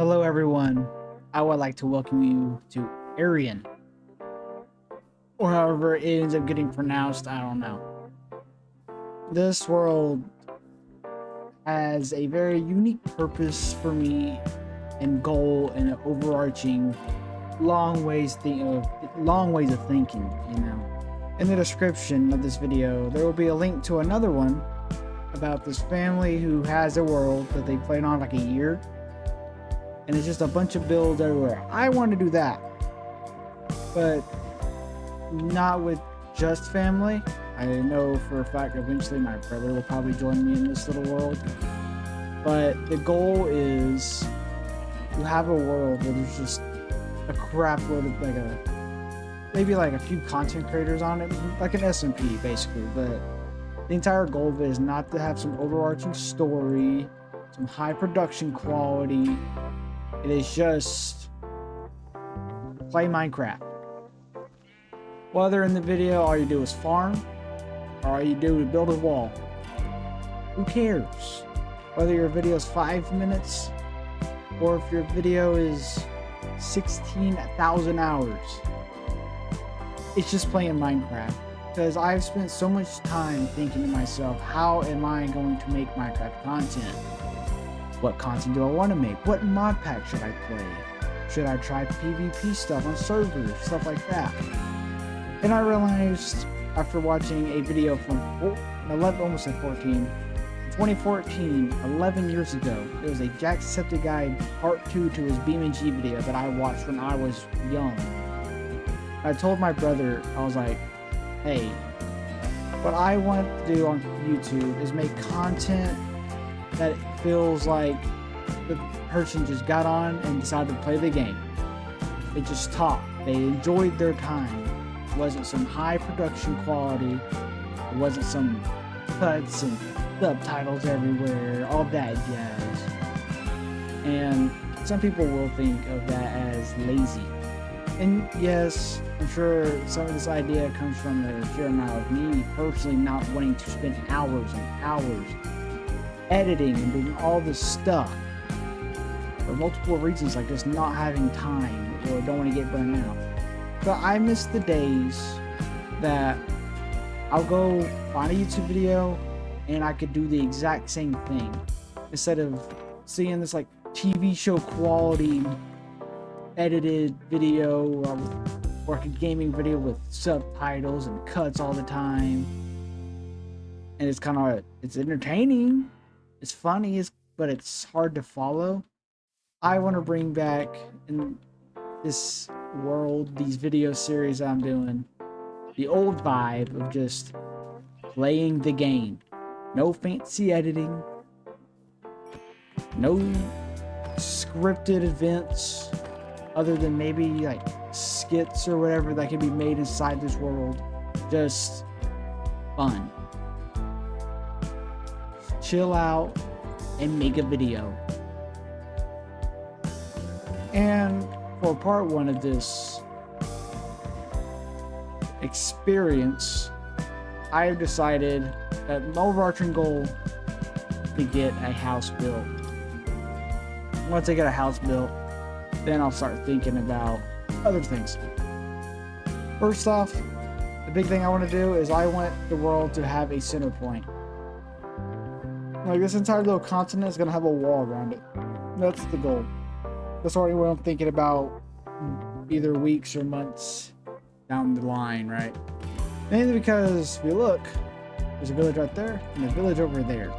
Hello everyone, I would like to welcome you to ERRIAN, or however it ends up getting pronounced, I don't know. This world has a very unique purpose for me and goal and an overarching long ways of thinking, you know. In the description of this video, there will be a link to another one about this family who has a world that they played on like a year. And it's just a bunch of builds everywhere. I want to do that, but not with just family. I know for a fact eventually my brother will probably join me in this little world. But the goal is to have a world where there's just a crap load of maybe like a few content creators on it, like an SMP basically. But the entire goal of it is not to have some overarching story, some high production quality. It is just play Minecraft. Whether in the video all you do is farm, or all you do is build a wall. Who cares? Whether your video is 5 minutes, or if your video is 16,000 hours. It's just playing Minecraft. Because I've spent so much time thinking to myself, how am I going to make Minecraft content? What content do I want to make? What mod pack should I play? Should I try PvP stuff on servers? Stuff like that. And I realized after watching a video from 2014, 11 years ago, it was a Jacksepticeye part 2 to his BeamNG video that I watched when I was young. I told my brother, I was like, hey, what I want to do on YouTube is make content that feels like the person just got on and decided to play the game. They just talked. They enjoyed their time. It wasn't some high production quality. It wasn't some cuts and subtitles everywhere, all that jazz. And some people will think of that as lazy. And yes, I'm sure some of this idea comes from the sheer amount of me personally not wanting to spend hours and hours editing and doing all this stuff for multiple reasons, like just not having time or don't want to get burned out. But I miss the days that I'll go find a YouTube video and I could do the exact same thing instead of seeing this like TV show quality edited video or like a gaming video with subtitles and cuts all the time. And it's kind of, it's entertaining. It's funny, but it's hard to follow. I want to bring back in this world, these video series that I'm doing, the old vibe of just playing the game. No fancy editing. No scripted events other than maybe like skits or whatever that can be made inside this world. Just fun. Chill out and make a video. And for part 1 of this experience, I have decided that my overarching goal is to get a house built. Once I get a house built, then I'll start thinking about other things. First off, the big thing I want to do is I want the world to have a center point. Like this entire little continent is gonna have a wall around it. That's the goal. That's already what I'm thinking about, either weeks or months down the line, right? Mainly because if you look, there's a village right there and a village over there.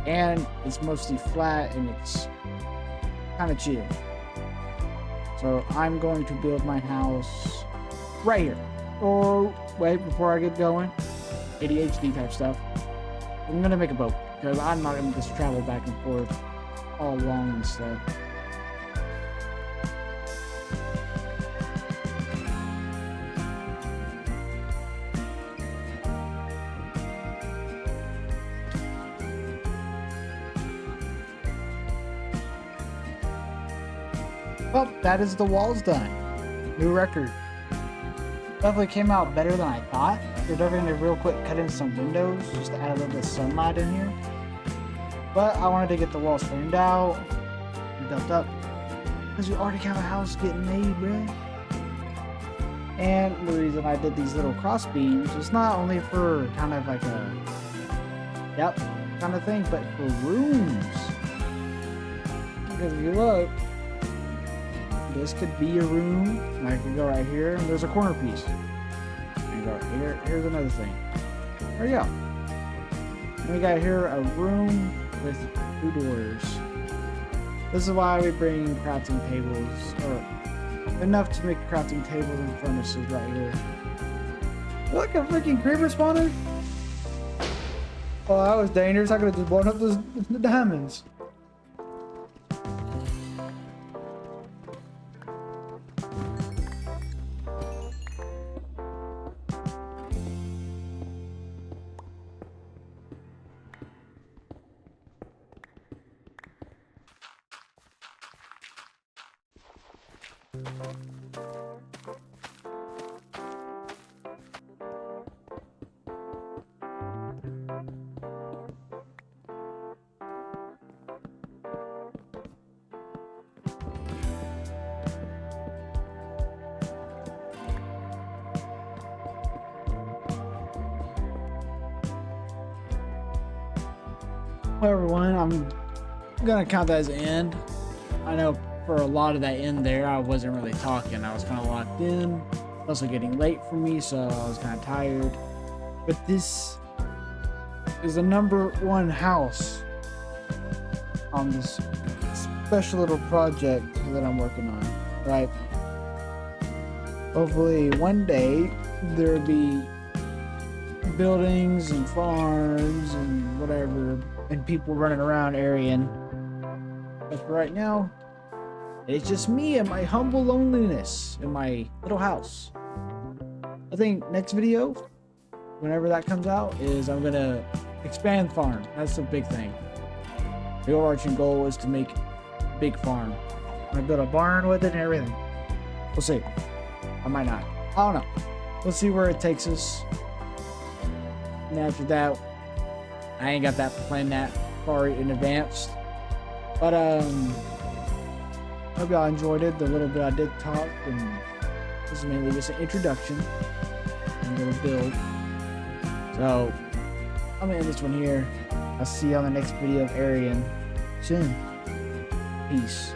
And it's mostly flat and it's kind of chill. So I'm going to build my house right here. Or wait, before I get going, ADHD type stuff. I'm gonna make a boat because I'm not gonna just travel back and forth all along and stuff. Well, that is the walls done. New record. Definitely came out better than I thought. They're definitely gonna real quick cut in some windows just to add a little bit of sunlight in here. But I wanted to get the walls framed out, we built up. Because we already have a house getting made, bruh. And the reason I did these little cross beams is not only for kind of like a, yep, kind of thing, but for rooms. Because if you look, this could be a room. And I can go right here, and there's a corner piece. And go here. Here's another thing. There you go. And we got here a room with 2 doors. This is why we bring crafting tables, or enough to make crafting tables and furnaces right here. Look, a freaking creeper spawner! Oh, that was dangerous. I could have just blown up the diamonds. Well, everyone, I'm gonna count that as an end. I know for a lot of that end there, I wasn't really talking. I was kind of locked in. Also getting late for me, so I was kind of tired. But this is the #1 house on this special little project that I'm working on, right? Hopefully one day there'll be buildings and farms and whatever, and people running around ERRIAN. But for right now, it's just me and my humble loneliness in my little house. I think next video, whenever that comes out, is I'm gonna expand farm. That's the big thing. The overarching goal is to make a big farm. I'm gonna build a barn with it and everything. We'll see. I might not. I don't know. We'll see where it takes us. And after that, I ain't got that planned that far in advance. But hope y'all enjoyed it. The little bit I did talk, and this is mainly just an introduction. I'm gonna build. So I'm gonna end this one here. I'll see you on the next video of ERRIAN soon. Peace.